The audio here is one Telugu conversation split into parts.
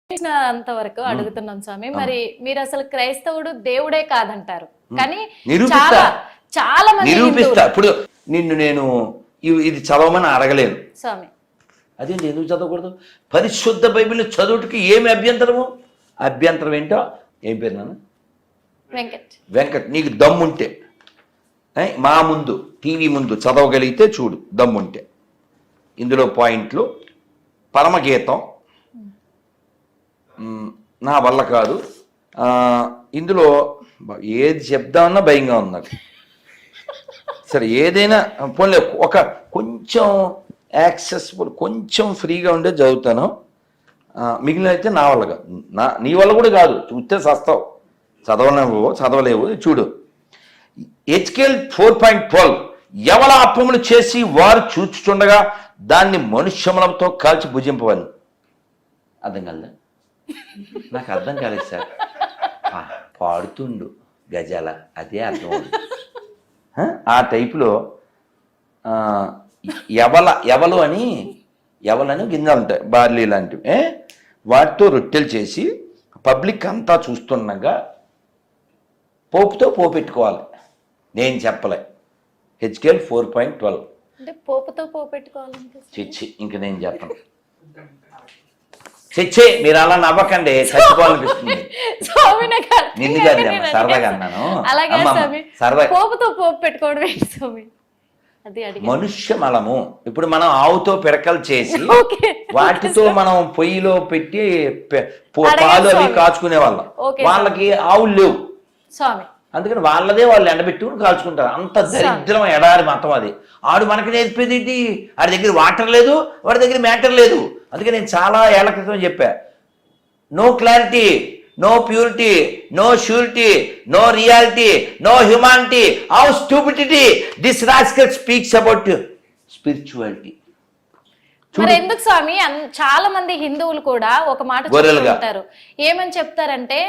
అంతవరకు అడుగుతున్నాం స్వామి. మరి మీరు అసలు క్రైస్తవుడు దేవుడే కాదంటారు, కానీ నిరూపిస్తా చాలా మంది నిరూపిస్తా. ఇప్పుడు నిన్ను నేను ఇది చదవమని అడగలేను స్వామి. అదేంటి, ఎందుకు చదవకూడదు? పరిశుద్ధ బైబిల్ చదువుటికి ఏమి అభ్యంతరము? అభ్యంతరం ఏంటో, ఏం పేరు నాన్న? వెంకట్. వెంకట్, నీకు దమ్ముంటే మా ముందు టీవీ ముందు చదవగలిగితే చూడు, దమ్ముంటే. ఇందులో పాయింట్లు: పరమగీతం నా వల్ల కాదు. ఇందులో ఏది చెప్దామన్నా భయంగా ఉంది నాకు. సరే, ఏదైనా పోన్లే, ఒక కొంచెం యాక్సెసిబుల్, కొంచెం ఫ్రీగా ఉండే చదువుతాను. మిగిలిన అయితే నా వల్ల కాదు, నీ వల్ల కూడా కాదు. చూస్తే సస్తావు, చదవలేవు. చూడు, హెచ్కేల్ 4.12 ఎవల అప్పములు చేసి వారు చూచుచుండగా దాన్ని మనుష్యములతో కాల్చి భుజింపవని. అర్థం కాలే, నాకు అర్థం కాలేదు సార్. పాడుతుండు గజాల, అదే అర్థం. ఆ టైపులో ఎవలని గింజలు ఉంటాయి, బార్లీ లాంటివి. వాటితో రొట్టెలు చేసి పబ్లిక్ అంతా చూస్తుండగా పోపుతో పోపెట్టుకోవాలి. నేను చెప్పలే. హెచ్కేల్ 4.12 పోపుతో పోపెట్టుకోవాలంటే చిచ్చి, ఇంక నేను చెప్పను. చిచ్చే, మీరు అలా నవ్వకండి, చచ్చిపోవాలనిపిస్తుంది. నిన్ను కాదు అమ్మ, సరదాగా అన్నాను. సరదా. పోపుతో పోపు పెట్టుకోవడం ఏంటి స్వామి? మనుష్య మలము. ఇప్పుడు మనం ఆవుతో పిడకలు చేసి వాటితో మనం పొయ్యిలో పెట్టి పాలు అవి కాచుకునే వాళ్ళం. వాళ్ళకి ఆవులు లేవు స్వామి, అందుకని వాళ్ళదే వాళ్ళు ఎండబెట్టుకుని కాల్చుకుంటారు. అంత దరిద్రం, ఎడారి మతం అది. ఆడు మనకి నేర్పేది ఏంటి? వాడి దగ్గర వాటర్ లేదు, వాడి దగ్గర మ్యాటర్ లేదు. అందుకే నేను చాలా ఏళ్ల క్రితం చెప్పా, no clarity, no purity, no surety, no reality, no humanity, how stupidity this rascal speaks about spirituality. మరి ఎందుకు స్వామి చాలా మంది హిందువులు కూడా ఒక మాట చెప్తారు, ఏమని చెప్తారంటే,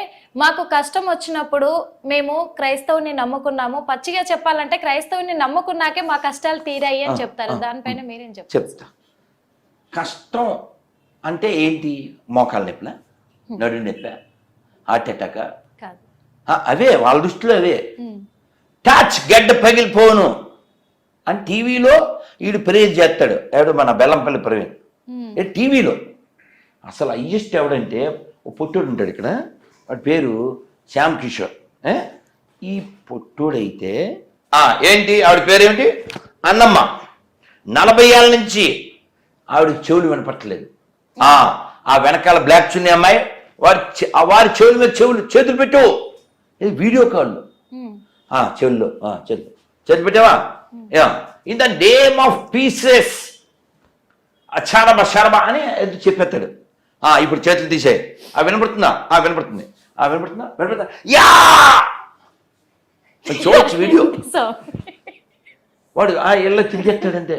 మాకు కష్టం వచ్చినప్పుడు మేము క్రైస్తవుని నమ్ముకున్నాము, పచ్చిగా చెప్పాలంటే క్రైస్తవుని నమ్ముకున్నాకే మా కష్టాలు తీరాయి అని చెప్తారు. దానిపైన మీరేం చెప్తా. కష్టం అంటే ఏంటి? మోకాలు నొప్పుల, నడు నొప్ప, హార్ట్ అటాక్, అవే వాళ్ళ దృష్టిలో అవే. టచ్ గడ్డ పగిలిపోను అని టీవీలో వీడు ప్రేజ్ చేస్తాడు. ఎవడు? మన బెల్లంపల్లి ప్రవీణ్. టీవీలో అసలు హయ్యెస్ట్ ఎవడంటే ఓ పొట్టోడు ఉంటాడు ఇక్కడ, వాడి పేరు శ్యామ్ కిషోర్. ఈ పొట్టోడైతే ఏంటి, ఆవిడ పేరేమిటి? అన్నమ్మ. 40 ఏళ్ళ నుంచి ఆవిడ చెవులు వినపట్టలేదు. ఆ వెనకాల బ్లాక్ చున్నీ అమ్మాయి, వారి చెవుల మీద చేతులు పెట్టు. ఇది వీడియో కాల్లో చెవుల్లో చేతులు పెట్టావా? In the name of Jesus అచారబ శరబ అని చెప్పేస్తాడు. ఇప్పుడు చేతులు తీసేయి. వినపడుతుందా? వినపడుతుంది. వినపడుతుందా? యా, చూడొచ్చు వీడియో. వాడు ఇళ్ళ తిరిగేస్తాడంటే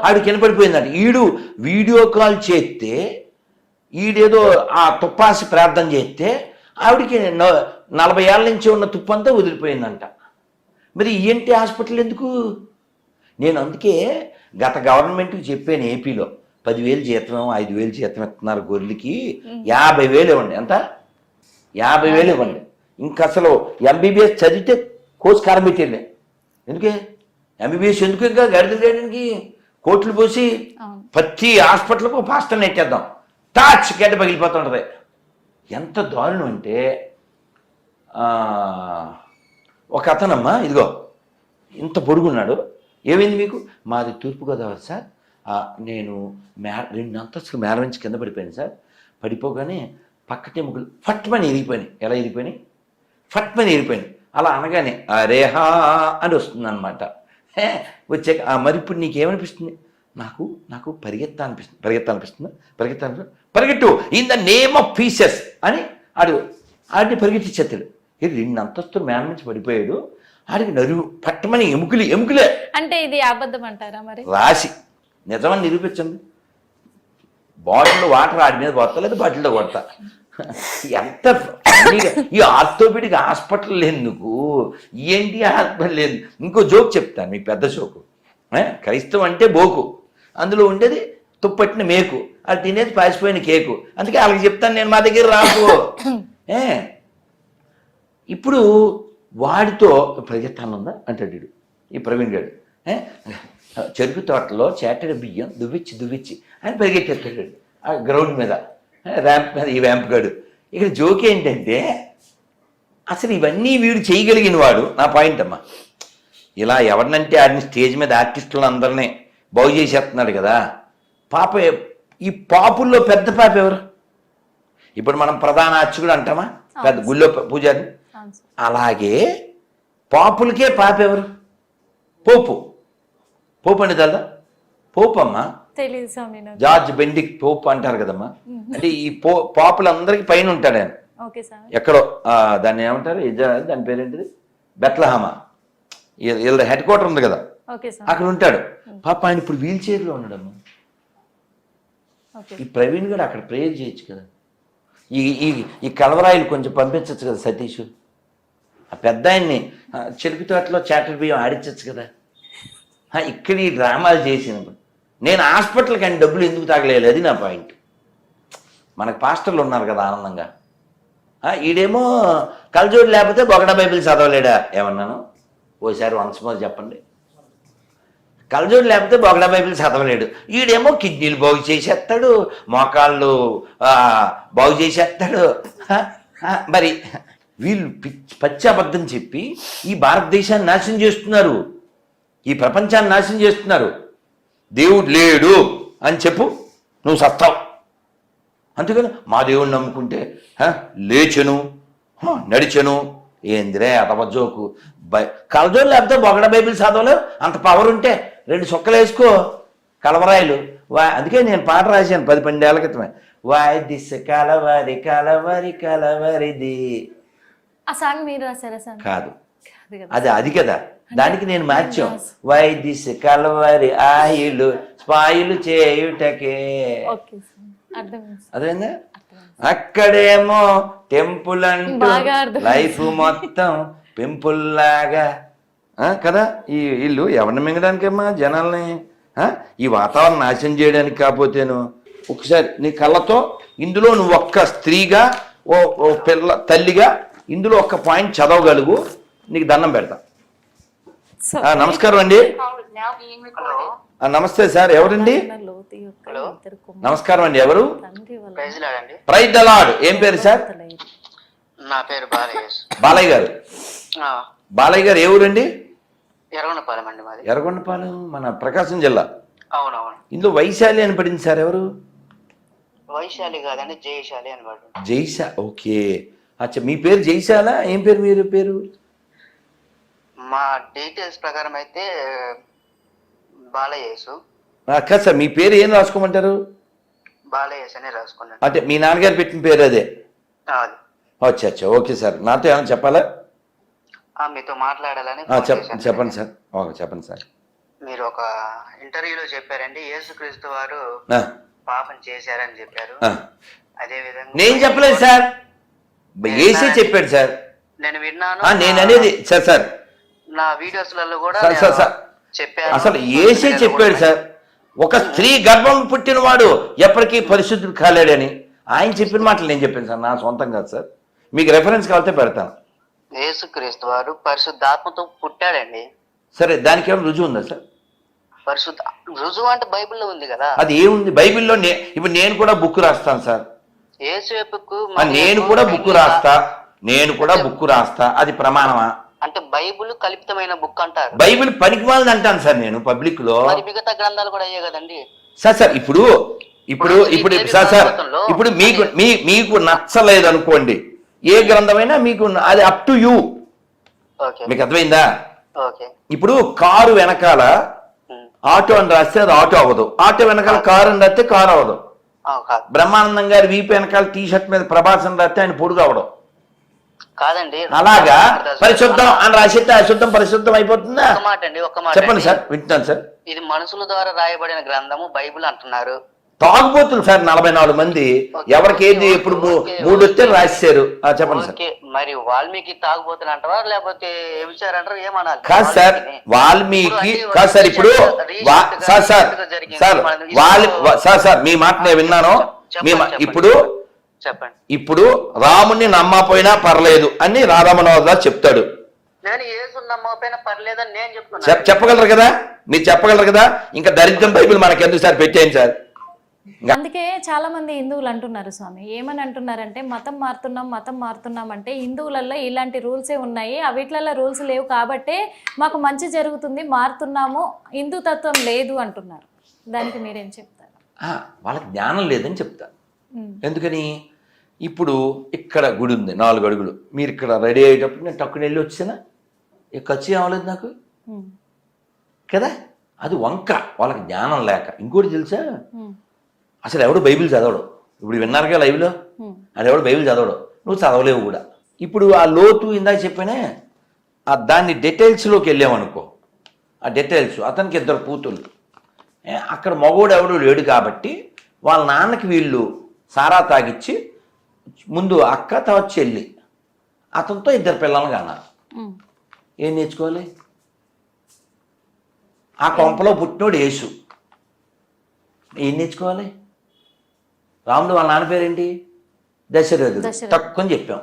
ఆడికి వినపడిపోయిందంట. ఈడు వీడియో కాల్ చేస్తే, ఈడేదో ఆ తుప్పాసి ప్రార్థన చేస్తే ఆవిడికి 40 ఏళ్ళ నుంచి ఉన్న తుప్పంతా వదిలిపోయిందంట. మరి ఈఎన్టీ హాస్పిటల్ ఎందుకు? నేను అందుకే గత గవర్నమెంట్కి చెప్పాను, ఏపీలో 10,000 జీతం, 5,000 జీతం ఇస్తున్నారు గొర్రెలకి, 50,000 ఇవ్వండి. ఎంత? 50,000 ఇవ్వండి. ఇంక అసలు ఎంబీబీఎస్ చదివితే కోర్సు కారం పెట్టేళ్ళే. ఎందుకే ఎంబీబీఎస్ ఎందుకు? ఇంకా గడిదలు చేయడానికి కోట్లు పోసి ప్రతి హాస్పిటల్కు పాస్టర్ నెట్టేద్దాం, టాచ్ గడ్డ పగిలిపోతుంటుంది. ఎంత దారుణం అంటే, ఒక అతనమ్మా, ఇదిగో ఇంత పొడుగున్నాడు. ఏమైంది మీకు? మాది తూర్పుగోదావరి సార్, నేను 2 అంతస్తులు మేర నుంచి కింద పడిపోయాను సార్. పడిపోగానే పక్కటే ముగ్గులు ఫట్మని ఎరిగిపోయినాయి. ఎలా ఎరిగిపోయినాయి? ఫట్మని ఎరిగిపోయినాయి. అలా అనగానే రేహా అని వస్తుంది అనమాట. వచ్చాక మరి ఇప్పుడు నీకేమనిపిస్తుంది? నాకు పరిగెత్తాలనిపిస్తుంది. పరిగెట్టు in the name of Jesus అని ఆడిని పరిగెత్తిచ్చేస్తాడు. 2 అంతస్తులు మేర నుంచి పడిపోయాడు. ఆడికి నరువు పట్టమని ఎముకలే. అంటే ఇది అబద్ధం అంటారా? మరి రాసి నిజమని నిరూపించండి. బాటిల్లో వాటర్ ఆడి మీద కొడతా, లేదా బాటిల్లో కొడతా. ఎంత ఈ ఆర్థోపెడిక్ హాస్పిటల్ ఎందుకు, ఏంటి హాస్పిటల్ లేదు. ఇంకో జోక్ చెప్తాను మీకు, పెద్ద జోకు. క్రైస్తవం అంటే బోకు, అందులో ఉండేది తుప్పట్టిన మేకు, అది తినేది పాసిపోయిన కేకు. అందుకే వాళ్ళకి చెప్తాను నేను, మా దగ్గర రాకు. ఇప్పుడు వాడితో పరిగెత్తాను ఉందా అంటాడు వీడు, ఈ ప్రవీణ్ గారు. చెరుకు తోటలో చేటడి బియ్యం దువ్విచ్చి అని పరిగెట్టేస్తాడు ఆ గ్రౌండ్ మీద, ర్యాంప్ మీద ఈ ర్యాంప్ గాడు. ఇక్కడ జోక్ ఏంటంటే అసలు ఇవన్నీ వీడు చేయగలిగిన వాడు. నా పాయింట్ అమ్మా, ఇలా ఎవరినంటే ఆడిని స్టేజ్ మీద ఆర్టిస్టులను అందరినీ బాగు చేసేస్తున్నాడు కదా. పాప ఈ పాపుల్లో పెద్ద పాప ఎవరు? ఇప్పుడు మనం ప్రధాన అర్చకుడు అంటామా, పెద్ద గుళ్ళో పూజారి. అలాగే పాపులకే పాప ఎవరు? పోపు. పోపు అంటే తెలదా? పోపు అమ్మా, జార్జ్ బెండిక్ పోప్ అంటారు కదమ్మా. అంటే ఈ పాపులందరికీ పైన ఉంటాడు ఆయన, ఎక్కడో దాన్ని ఏమంటారు, దాని పేరేంటిది, బెత్లహమా, వీళ్ళ హెడ్ క్వార్టర్ ఉంది కదా, అక్కడ ఉంటాడు. పాప ఆయన ఇప్పుడు వీల్ చైర్లో ఉన్నాడమ్మా. ఈ ప్రవీణ్ గారు అక్కడ ప్రేయర్ చేయొచ్చు కదా, ఈ కలవరాయిలు కొంచెం పంపించచ్చు కదా సతీష్. ఆ పెద్ద ఆయన్ని చెరుకు తోటలో చాటర్ బియ్యం ఆడించచ్చు కదా. ఇక్కడ ఈ డ్రామాలు చేసినప్పుడు నేను హాస్పిటల్కి ఆయన డబ్బులు ఎందుకు తాగలేదు, అది నా పాయింట్. మనకు పాస్టర్లు ఉన్నారు కదా ఆనందంగా. ఈడేమో కలజోడు లేకపోతే బొగడ బైబిల్ చదవలేడా ఏమన్నాను ఓసారి వన్స్ మోర్ చెప్పండి. కలజోడు లేకపోతే బొగడ బైబిల్ చదవలేడు. ఈడేమో కిడ్నీలు బాగు చేసేస్తాడు, మోకాళ్ళు బాగు చేసేస్తాడు. మరి వీళ్ళు పచ్చి అబద్ధం చెప్పి ఈ భారతదేశాన్ని నాశనం చేస్తున్నారు, ఈ ప్రపంచాన్ని నాశనం చేస్తున్నారు. దేవుడు లేడు అని చెప్పు, నువ్వు సత్తావు. అందుకని మా దేవుడిని నమ్ముకుంటే లేచెను నడిచెను. ఏందిరే అతవజోకు. కలజోలు లేకపోతే బొగడ బైబిల్ చదవలేవు. అంత పవర్ ఉంటే 2 సుక్కలు వేసుకో కలవరాయిలు. అందుకే నేను పాట రాశాను 10-12 ఏళ్ల క్రితమే. వాయ్ దిస్ కలవరి కలవరి కలవరిది. ఆ సాంగ్ మీరు రాశారా సార్? కాదు, అది కదా, దానికి నేను మార్చాం. Why this kolaveri oil spoil చేయుటకే. అదేందా? అక్కడేమో టెంపుల్ అంటూ లైఫ్ మొత్తం పింపుల్ లాగా కదా. ఈ ఇల్లు ఎవరిని మింగడానికమ్మా, జనాల్ని ఈ వాతావరణం నాశనం చేయడానికి. కాకపోతేను ఒకసారి నీ కళ్ళతో ఇందులో నువ్వు ఒక్క స్త్రీగా ఓ పిల్ల తల్లిగా ఇందులో ఒక్క పాయింట్ చదవగలుగు, నీకు దండం పెడతా. నమస్కారం అండి. నమస్తే సార్, ఎవరండి? నమస్కారం అండి, ఎవరు? Praise the lord. ఏం పేరు సార్? నా పేరు బాలయ్య గారు. బాలయ్య గారు ఏ ఊరండి? ఎర్రగొండపాలెం అండి మాది. ఎర్రగొండపాలెం మన ప్రకాశం జిల్లా. అవునవును. ఇందులో వైశాలి అని పడింది సార్, ఎవరు? వైశాలి కాదండి, జయశాలి అని పడింది. జైశా, ఓకే. అచ్చా, మీ పేరు జైశాలా? ఏం పేరు మీరు పేరు? మా డీటెయిల్స్ ప్రకారం అయితే బాలయేసు. కాదు సార్, మీ పేరు ఏం రాసుకోమంటారు? బాలయేసు అని రాసుకున్నాను. అంటే మీ నాన్నగారు పెట్టిన పేరు అదే? అది. అచ్చా, ఓకే సార్. నాతో ఏమైనా చెప్పాలా? మీతో మాట్లాడాలని చెప్పండి సార్. చెప్పండి సార్. మీరు ఒక ఇంటర్వ్యూలో చెప్పారండి, యేసుక్రీస్తు వారు పాపం చేశారని చెప్పారు. అదే విధంగా నేను చెప్పలేదు సార్, ఏసే చెప్పాడు సార్. నేను విన్నాను. నేను అనేది సార్ నా వీడియోస్లలో కూడా చెప్పారు. అసలు ఏసే చెప్పాడు సార్, ఒక స్త్రీ గర్భం పుట్టినవాడు ఎప్పటికీ పరిశుద్ధుడు కాలేడని. ఆయన చెప్పిన మాటలు నేను చెప్పాను సార్, నా సొంతం కాదు సార్. మీకు రెఫరెన్స్ కావాలంటే పెడతాను. యేసుక్రీస్తు వారు పరిశుద్ధాత్మతో పుట్టాడండి. సరే, దానికి ఏమైనా రుజువు ఉందా సార్? రుజువు అంటే బైబిల్లో ఉంది కదా. అది ఏముంది బైబిల్లో? ఇప్పుడు నేను కూడా బుక్ రాస్తాను సార్. నేను కూడా బుక్ రాస్తా. అది ప్రమాణమా? అంటే బైబిల్ కల్పితమైన బుక్ అంటారు. బైబిల్ పనికిమాలని అంటాను సార్ నేను పబ్లిక్ లో. మిగతా గ్రంథాలు కూడా అయ్యే కదండి సార్. ఇప్పుడు సార్ ఇప్పుడు మీకు నచ్చలేదు అనుకోండి, ఏ గ్రంథమైనా మీకు అది అప్ టు యూ. మీకు అర్థమైందా? ఇప్పుడు కారు వెనకాల ఆటో అని రాస్తే అది ఆటో అవ్వదు, ఆటో వెనకాల కారు అని రాస్తే కారు అవ్వదు. బ్రహ్మానందం గారి వీపు వెనకాల టీ షర్ట్ మీద ప్రభాస్ అని రాస్తే ఆయన పొడుగు అవ్వడం కాదండి. అలాగా పరిశుద్ధం అని రాసిస్తే అశుద్ధం పరిశుద్ధం అయిపోతుందా? ఒక మాట చెప్పండి సార్, వింటున్నాను సార్. ఇది మనుషుల ద్వారా రాయబడిన గ్రంథము బైబిల్ అంటున్నారు. తాగుబోతులు సార్ 44 మంది. ఎవరికి ఏంది ఎప్పుడు 3 వస్తే రాశారు. చెప్పండి సార్. ఓకే, మరి వాల్మీకి తాగుబోతులు అంటారా లేకపోతే వ్యభిచారం అంటారా, ఏమనాలి? కాదు సార్, వాల్మీకి కాదు సార్. ఇప్పుడు సార్ సార్ సార్ సార్ మీ మాట నేను విన్నాను. ఇప్పుడు చెప్పండి. ఇప్పుడు రాముని నమ్మపోయినా పర్లేదు అని రాధామనోహర్ చెప్తాడు. నేను యేసు నమ్మకపోయినా పర్లేదని నేను చెప్తున్నా. చెప్పగలరు కదా, మీరు చెప్పగలరు కదా. ఇంకా దరిద్రం బైబిల్ మనకి ఎందుకు సార్, పెట్టేయండి సార్. అందుకే చాలా మంది హిందువులు అంటున్నారు స్వామి, ఏమని అంటున్నారంటే మతం మారుతున్నాం అంటే హిందువులలో ఇలాంటి రూల్సే ఉన్నాయి, వీటిలలో రూల్స్ లేవు కాబట్టే మాకు మంచి జరుగుతుంది, మారుతున్నాము, హిందూ తత్వం లేదు అంటున్నారు. దానికి మీరేం చెప్తారు? వాళ్ళకి జ్ఞానం లేదని చెప్తా. ఎందుకని, ఇప్పుడు ఇక్కడ గుడి ఉంది 4 అడుగులు, మీరు ఇక్కడ రెడీ అయ్యేటప్పుడు నేను టక్కుని వెళ్ళి వచ్చానా, ఖర్చు అవ్వలేదు నాకు కదా. అది వంక, వాళ్ళకి జ్ఞానం లేక. ఇంకోటి తెలుసా, అసలు ఎవడు బైబిల్ చదవడు. ఇప్పుడు విన్నారుగా లైవ్లో, అది ఎవడు బైబిల్ చదవడు, నువ్వు చదవలేవు కూడా. ఇప్పుడు ఆ లోతు ఇందాక చెప్పానే, దాన్ని డీటెయిల్స్లోకి వెళ్ళామనుకో, ఆ డీటెయిల్స్, అతనికి 2 కూతుళ్ళు, అక్కడ మగోడు ఎవడు లేడు కాబట్టి వాళ్ళ నాన్నకి వీళ్ళు సారా తాగిచ్చి ముందు అక్క తర్వాత చెల్లి, అతనితో 2 పిల్లలు కన్నారు. ఏం నేర్చుకోవాలి? ఆ కొంపలో పుట్టినోడు యేసు, ఏం నేర్చుకోవాలి? రాముడు వాళ్ళ నాన్న పేరేంటి? దశరథుడు, తక్కువని చెప్పాం.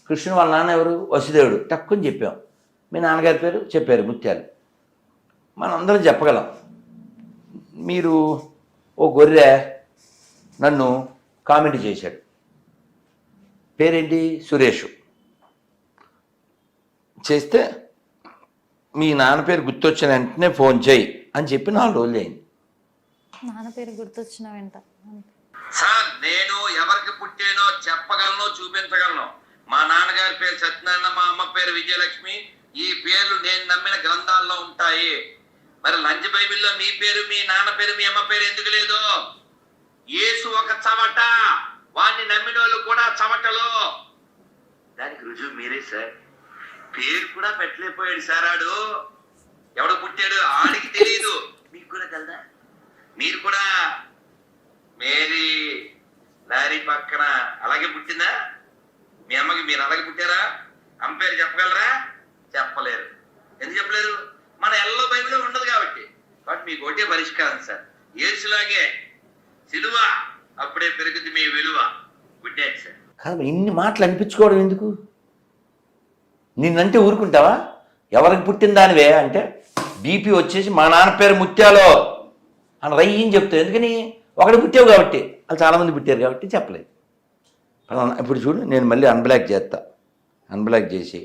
కృష్ణుడు వాళ్ళ నాన్న ఎవరు? వసుదేవుడు, తక్కువని చెప్పాం. మీ నాన్నగారి పేరు చెప్పారు, ముత్యాలు. మనందరం చెప్పగలం. మీరు ఓ గొర్రె నన్ను కామెంట్ చేశాడు, పేరేంటి? సురేష్. చేస్తే మీ నాన్న పేరు గుర్తొచ్చిన వెంటనే ఫోన్ చేయి అని చెప్పి 4 రోజులు అయింది. నాన్న పేరు గుర్తొచ్చిన వెంట సార్ నేను ఎవరికి పుట్టానో చెప్పగలను, చూపించగలను. మా నాన్నగారి పేరు సత్యనారాయణ, మా అమ్మ పేరు విజయలక్ష్మి. ఈ పేర్లు నేను నమ్మిన గ్రంథాల్లో ఉంటాయి. మరి లంచ్ బైబిల్లో మీ పేరు, మీ నాన్న పేరు, మీ అమ్మ పేరు ఎందుకు లేదు? యేసు ఒక చవట, వాడిని నమ్మిన వాళ్ళు కూడా చవటలు. దానికి రుజువు మీరే సార్. పేరు కూడా పెట్టలేకపోయాడు సార్. ఆడు ఎవడు పుట్టాడు ఆడికి తెలియదు, మీకు కూడా తెలదా? మీరు కూడా మేరీ లారీ పక్కన అలాగే పుట్టిందా? మీ అమ్మకి మీరు అలాగే పుట్టారా? అమ్మ పేరు చెప్పగలరా? చెప్పలేరు. ఎందుకు చెప్పలేరు? మన ఎల్లో బైబిల్లో ఉండదు కాబట్టి. మీకు ఒకటే పరిష్కారం సార్, యేసులాగే సిలువ, అప్పుడే పెరుగుతుంది మీ విలువ. పుట్టాడు సార్. కాదు, ఇన్ని మాటలు అనిపించుకోవడం ఎందుకు? నిన్నంటే ఊరుకుంటావా? ఎవరికి పుట్టిన దానివే అంటే బీపీ వచ్చేసి మా నాన్న పేరు ముత్యాలో అని రయ్యని చెప్తావు. ఎందుకని? ఒకటి పుట్టావు కాబట్టి, వాళ్ళు చాలామంది పుట్టారు కాబట్టి చెప్పలేదు. ఇప్పుడు చూడు, నేను మళ్ళీ అన్బ్లాక్ చేస్తా. అన్బ్లాక్ చేసి,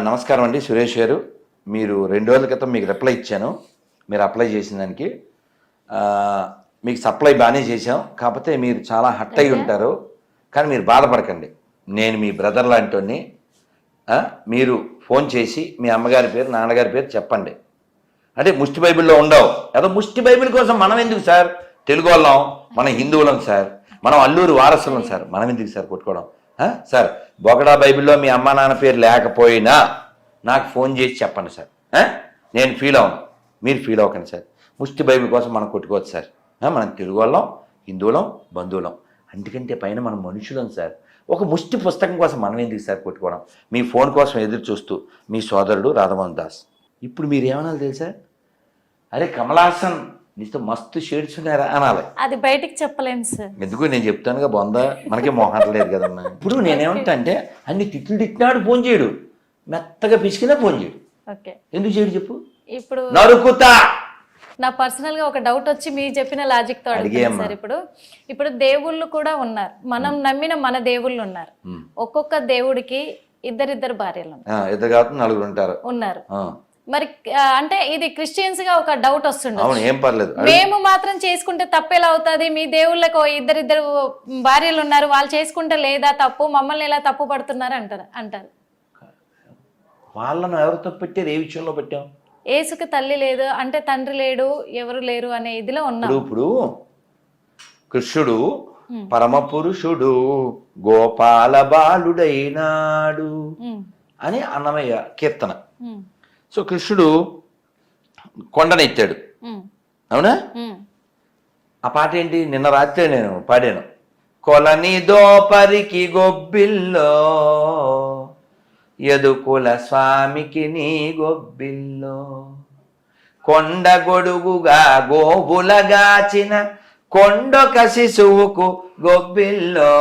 నమస్కారం అండి సురేష్ గారు, మీరు 2 రోజుల క్రితం మీకు రిప్లై ఇచ్చాను. మీరు అప్లై చేసిన దానికి మీకు సప్లై బాగానే చేశాం. కాకపోతే మీరు చాలా హట్ అయి ఉంటారు. కానీ మీరు బాధపడకండి, నేను మీ బ్రదర్ లాంటి. మీరు ఫోన్ చేసి మీ అమ్మగారి పేరు, నాన్నగారి పేరు చెప్పండి. అంటే ముష్టి బైబిల్లో ఉండవు. ఏదో ముష్టి బైబిల్ కోసం మనం ఎందుకు సార్? తెలుగు వాళ్ళం, మనం హిందువులం సార్, మనం అల్లూరు వారసులం సార్, మనం ఎందుకు సార్ కొట్టుకోవడం? సార్ బొగడా బైబిల్లో మీ అమ్మ నాన్న పేరు లేకపోయినా నాకు ఫోన్ చేసి చెప్పండి సార్. నేను ఫీల్ అవ్వను, మీరు ఫీల్ అవ్వకండి సార్. ముష్టి బైబిల్ కోసం మనం కొట్టుకోవచ్చు సార్. మనం తెలుగు వాళ్ళం, హిందువులం, బంధువులం. అందుకంటే పైన మనం మనుషులం సార్. ఒక ముష్టి పుస్తకం కోసం మనం ఎందుకు సార్ కొట్టుకోవడం? మీ ఫోన్ కోసం ఎదురు చూస్తూ మీ సోదరుడు రాధామోహన్ దాస్. ఇప్పుడు మీరు ఏమనాలి తెలుసా? అరే కమలాసన్ నీతో మస్తు షేడ్స్ ఉన్నారా అనాలి. అది బయటికి చెప్పలేము సార్. ఎందుకు నేను చెప్తానుగా, బొంద మనకే మోహట్లేదు కదమ్మా. ఇప్పుడు నేనేమంటా అంటే అన్ని తిట్టినాడు ఫోన్ చేయడు, మెత్తగా పిసికినా ఫోన్ చేయడు. ఎందుకు చేయడు చెప్పు? ఇప్పుడు నరుకుతా. నా పర్సనల్ గా ఒక డౌట్ వచ్చి మీరు చెప్పిన లాజిక్ తో అడిగాను సార్. ఇప్పుడు దేవుళ్ళు కూడా ఉన్నారు, మనం నమ్మిన మన దేవుళ్ళు ఉన్నారు. ఒక్కొక్క దేవుడికి ఇద్దరిద్దరు భార్యలు ఉన్నారు. మరి అంటే ఇది క్రిస్టియన్స్ గా ఒక డౌట్ వస్తుంది. ఏం పర్లేదు, మేము మాత్రం చేసుకుంటే తప్పెలా అవుతుంది? మీ దేవుళ్ళకు ఇద్దరిద్దరు భార్యలు ఉన్నారు, వాళ్ళు చేసుకుంటే లేదా తప్పు, మమ్మల్ని ఎలా తప్పు పడుతున్నారు అంటారు. వాళ్ళను ఎవరు తప్పు పెట్టారు? ఏ విషయంలో పెట్టాం? ఏసుకి తల్లి లేదు అంటే తండ్రి లేడు, ఎవరు లేరు అనే ఇదిలో ఉన్నారు. ఇప్పుడు కృష్ణుడు పరమ పురుషుడు గోపాల బాలుడైనాడు అని అన్నమయ్య కీర్తన. సో కృష్ణుడు కొండనెత్తాడు. అవునా? ఆ పాట ఏంటి? నిన్న రాత్రే నేను పాడాను. కొలని దోపరికి గొబ్బిల్లో యదుకుల స్వామికి నీ గొబ్బిల్లో, కొండ గొడుగుగా గోవులగాచిన కొండొక శిశువుకు గొబ్బిల్లో,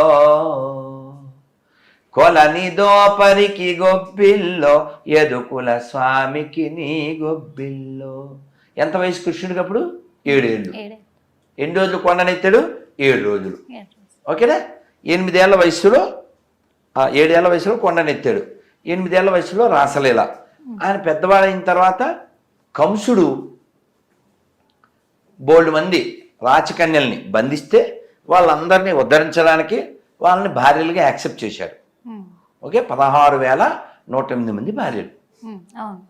కొలని దోపరికి గొబ్బిల్లో యదుకుల స్వామికి నీ గొబ్బిల్లో. ఎంత వయసు కృష్ణుడికి అప్పుడు? 7 ఏళ్ళు. ఎన్ని రోజులు కొండనెత్తాడు? 7 రోజులు. ఓకేనా? 8 ఏళ్ల వయసులో 7 ఏళ్ల వయసులో కొండనెత్తాడు. 8 ఏళ్ల వయసులో రాసలీల. ఆయన పెద్దవాడైన తర్వాత కంసుడు బోల్డ్ మంది రాచకన్యల్ని బంధిస్తే వాళ్ళందరినీ ఉద్ధరించడానికి వాళ్ళని భార్యలుగా యాక్సెప్ట్ చేశాడు. ఓకే, 16,108 మంది భార్యలు.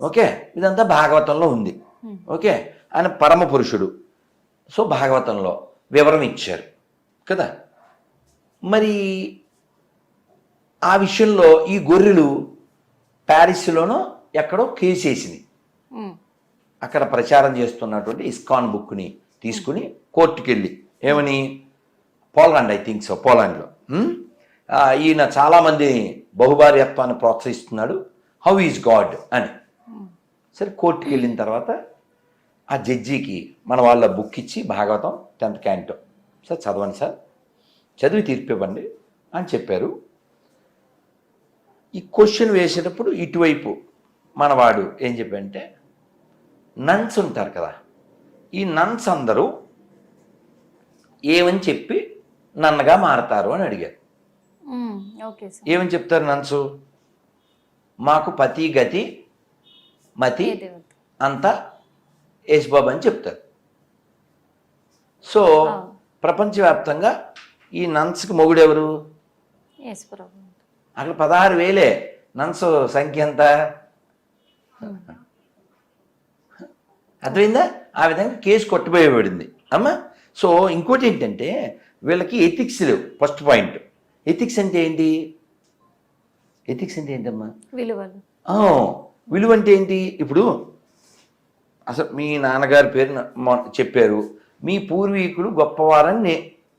ఓకే, ఇదంతా భాగవతంలో ఉంది. ఓకే, ఆయన పరమ పురుషుడు. సో భాగవతంలో వివరణ ఇచ్చారు కదా. మరి ఆ విషయంలో ఈ గొర్రెలు ప్యారిస్లోనో ఎక్కడో కేసేసింది. అక్కడ ప్రచారం చేస్తున్నటువంటి ఇస్కాన్ బుక్ని తీసుకుని కోర్టుకి వెళ్ళి ఏమని, పోలాండ్, ఐ థింక్ సో, పోలాండ్లో ఈయన చాలామంది బహుభార్యత్వాన్ని ప్రోత్సహిస్తున్నాడు, హౌ ఈజ్ గాడ్ అని. సరే కోర్టుకి వెళ్ళిన తర్వాత ఆ జడ్జికి మన వాళ్ళ బుక్ ఇచ్చి భాగవతం 10th క్యాంటో, సార్ చదవండి సార్, చదివి తీర్పు ఇవ్వండి అని చెప్పారు. ఈ క్వశ్చన్ వేసేటప్పుడు ఇటువైపు మనవాడు ఏం చెప్పంటే, నన్స్ ఉంటారు కదా, ఈ నన్స్ అందరూ ఏమని చెప్పి నన్నగా మారతారు అని అడిగారు. ఏమని చెప్తారు నన్సు? మాకు పతి గతి మతి అంతా యేసుబాబు అని చెప్తారు. సో ప్రపంచవ్యాప్తంగా ఈ నన్స్కి మొగుడెవరు? అక్కడ 16,000 నన్స్ సంఖ్య ఎంత? అర్థమైందా? ఆ విధంగా కేసు కొట్టిపోయబడింది అమ్మా. సో ఇంకోటి ఏంటంటే వీళ్ళకి ఎథిక్స్ లేవు. ఫస్ట్ పాయింట్, ఎథిక్స్ అంటే ఏంటి? ఎథిక్స్ అంటే ఏంటమ్మా? విలువలు. విలువ అంటే ఏంటి? ఇప్పుడు అసలు మీ నాన్నగారి పేరు చెప్పారు, మీ పూర్వీకులు గొప్పవారని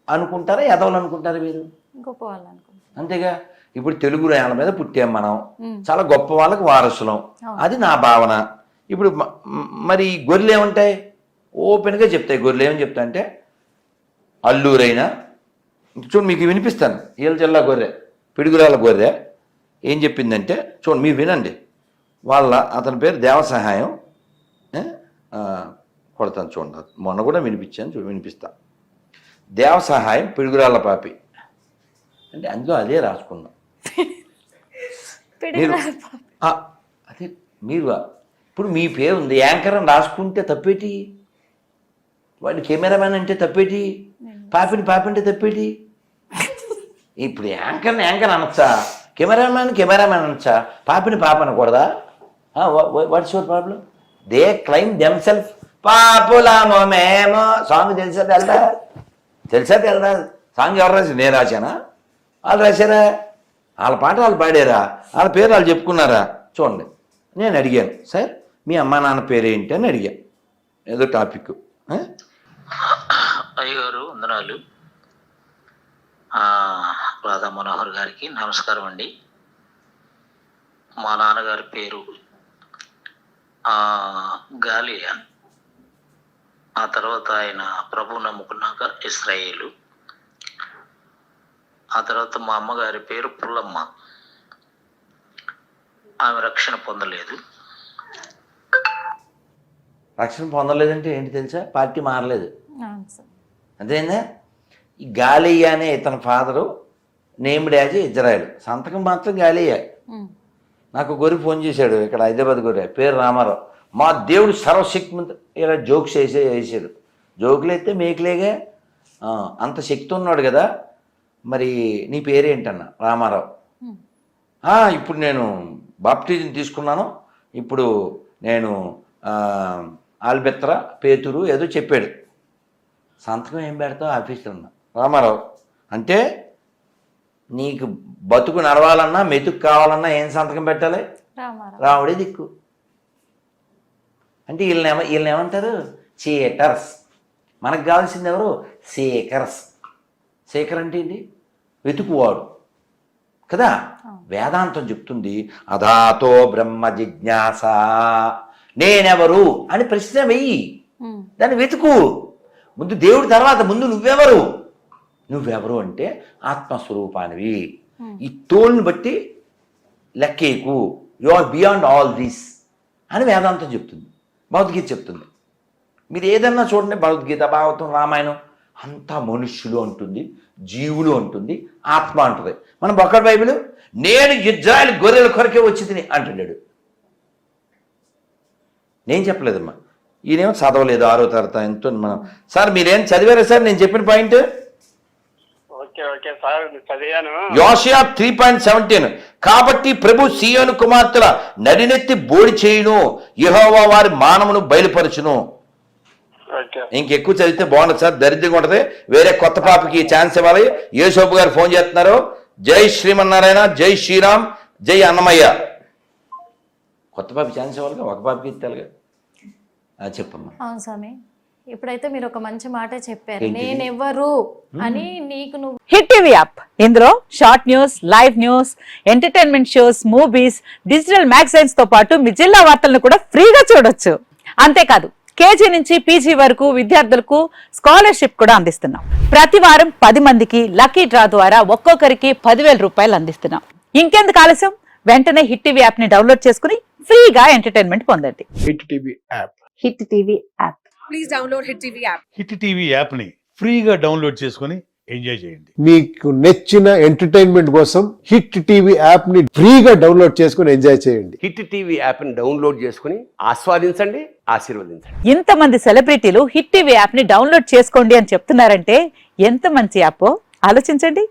అనుకుంటారా, ఎదవలు అనుకుంటారా? మీరు గొప్పవాళ్ళు అనుకుంటారు, అంతేగా. ఇప్పుడు తెలుగు నేల మీద పుట్టాం మనం, చాలా గొప్ప వాళ్ళకి వారసులం, అది నా భావన. ఇప్పుడు మరి గొర్రెలు ఏమంటాయి? ఓపెన్గా చెప్తాయి. గొర్రెలు ఏమని చెప్తాయి అంటే, అల్లూరైనా చూడు, మీకు వినిపిస్తాను. ఏళ్ళ జిల్లా గొర్రె, పిడుగురాల గొర్రె ఏం చెప్పిందంటే, చూడండి మీరు వినండి. అతని పేరు దేవసహాయం. కొడతాను చూడండి, మొన్న కూడా వినిపించాను, వినిపిస్తా. దేవసహాయం పిడుగురాళ్ళ పాపి అంటే అందులో అదే రాసుకున్నాం. అదే మీరు ఇప్పుడు మీ పేరు ఉంది, యాంకర్ అని రాసుకుంటే తప్పేటి? వాడి కెమెరామ్యాన్ అంటే తప్పేటి? పాపిని అంటే తప్పేటి? ఇప్పుడు యాంకర్ అనొచ్చా? కెమెరామ్యాన్ అనొచ్చా? పాపిని అనకూడదా? What's your problem? They claim them self పాపులమో మేమో. సాంగ్ తెలుసా తెలదా? సాంగ్ ఎవరు రాశారు? నేను రాశానా? వాళ్ళు రాశారా? వాళ్ళ పాట వాళ్ళు పాడారా? వాళ్ళ పేరు వాళ్ళు చెప్పుకున్నారా? చూడండి, నేను అడిగాను, సార్ మీ అమ్మా నాన్న పేరు ఏంటి అని అడిగాను, ఏదో టాపిక్. అయ్యగారు వందనాలు. రాధా మనోహర్ గారికి నమస్కారం అండి. మా నాన్నగారి పేరు గాలియా. ఆ తర్వాత ఆయన ప్రభు నమ్ముకున్నాక ఇస్రాయేలు. ఆ తర్వాత మా అమ్మగారి పేరు పుల్లమ్మ. ఆమె రక్షణ పొందలేదు. రక్షణ పొందలేదంటే ఏంటి తెలుసా? పార్టీ మారలేదు, అంతేనా? ఈ గాలియా అనే ఇతని ఫాదరు నేమ్డ్ యాజ్ ఇజ్రాయెల్, సంతకం మాత్రం గాలియా. నాకు గొర్రె ఫోన్ చేశాడు, ఇక్కడ హైదరాబాద్ గొర్రె, పేరు రామారావు. మా దేవుడు సర్వశక్తిమంత, ఇలా జోక్స్ వేసాడు. జోకులు అయితే మేకులేగా, అంత శక్తి ఉన్నాడు కదా. మరి నీ పేరేంటన్నా? రామారావు. ఇప్పుడు నేను బాప్టిజం తీసుకున్నాను, ఇప్పుడు నేను ఆల్బెత్రా పేతురు ఏదో చెప్పాడు. సంతకం ఏం పెడతావు ఆఫీస్లో ఉన్నా? రామారావు. అంటే నీకు బతుకు నడవాలన్నా మెతుకు కావాలన్నా ఏం సంతకం పెట్టాలి? రాముడే దిక్కు. అంటే వీళ్ళని ఏమంటారు? చీటర్స్. మనకు కావాల్సింది ఎవరు? సేకర్స్. సేకర్ అంటే ఏంటి? వెతుకువాడు కదా. వేదాంతం చెప్తుంది అధాతో బ్రహ్మ జిజ్ఞాస, నేనెవరు అని ప్రశ్న వెయ్యి, దాన్ని వెతుకు. ముందు దేవుడి తర్వాత ముందు నువ్వెవరు అంటే ఆత్మస్వరూపానివి. ఈ తోలుని బట్టి లెక్కేకు, you are beyond all these అని వేదాంతం చెప్తుంది, భగవద్గీత చెప్తుంది. మీరు ఏదన్నా చూడండి, భగవద్గీత, భాగవతం, రామాయణం అంతా మనుష్యులు అంటుంది, జీవులు అంటుంది, ఆత్మ అంటుంది. మన బొక్కడు బైబిల్ నేను ఇజ్రాయెల్ గొర్రెల కొరకే వచ్చింది అంటున్నాడు. నేను చెప్పలేదమ్మా, ఈయనేమో చదవలేదు 6వ తరగతి ఎంతో. మనం సార్ మీరేం చదివారా సార్ నేను చెప్పిన పాయింట్? యోషియా 3:17 కాబట్టి ప్రభు సీయోను కుమార్తెల నడినెత్తి బోడి చేయును, యెహోవా వారి మానమును బయలుపరచును. ఇంకెక్కువ చదివితే బాగుండదు సార్, దరిద్రంగా ఉంటుంది. వేరే కొత్త పాపకి ఛాన్స్ ఇవ్వాలి. యేసోపు గారు ఫోన్ చేస్తున్నారు. జై శ్రీమన్నారాయణ, జై శ్రీరామ్, జై అన్నమయ్య. కొత్త పాపకి ఛాన్స్ ఇవ్వాలిగా, ఒక పాపకి ఇస్తారుగా. చెప్పమ్మా. అవును స్వామి, ఇప్పుడైతే మీరు ఒక మంచి మాట చెప్పారు, నేనెవరు అని. నీకు నువ్వు హిట్ టీవీ యాప్, ఇందులో short news, live news, entertainment shows, movies, digital magazines తో పాటు మీ జిల్లా వార్తలను కూడా ఫ్రీగా చూడొచ్చు. అంతేకాదు కేజీ నుంచి పీజీ వరకు విద్యార్థులకు స్కాలర్షిప్ కూడా అందిస్తున్నాం. ప్రతి వారం 10 మందికి లక్కీ డ్రా ద్వారా ఒక్కొక్కరికి 10,000 రూపాయలు అందిస్తున్నాం. ఇంకెందుకు ఆలస్యం, వెంటనే హిట్ టీవీ యాప్ ని డౌన్లోడ్ చేసుకుని ఫ్రీగా ఎంటర్టైన్మెంట్ పొందండి. Hit TV app. Hit TV app. Please download hit TV app. Hit TV app ని ఫ్రీగా డౌన్లోడ్ చేసుకుని ఎంజాయ్ చేయండి. మీకు నచ్చిన ఎంటర్టైన్మెంట్ కోసం హిట్ టీవీ యాప్ ని ఫ్రీగా డౌన్లోడ్ చేసుకుని ఎంజాయ్ చేయండి. హిట్ టీవీ యాప్ ని డౌన్లోడ్ చేసుకుని ఆస్వాదించండి, ఆశీర్వదించండి. ఇంతమంది సెలబ్రిటీలు హిట్ టీవీ యాప్ ని డౌన్లోడ్ చేసుకోండి అని చెప్తున్నారంటే ఎంత మంచి యాప్ ఆలోచించండి.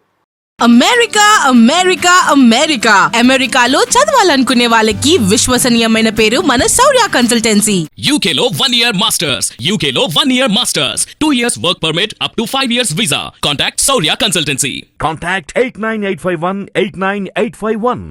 అమెరికా అమెరికా అమెరికా అమెరికాలో చదవాలనుకునే వాళ్ళకి విశ్వసనీయమైన పేరు మన శౌర్య కన్సల్టెన్సీ. UK లో 1 year masters. UK లో 1 year masters. 2 years work permit up to 5 years visa. Contact Saurya Consultancy. Contact 89851 89851.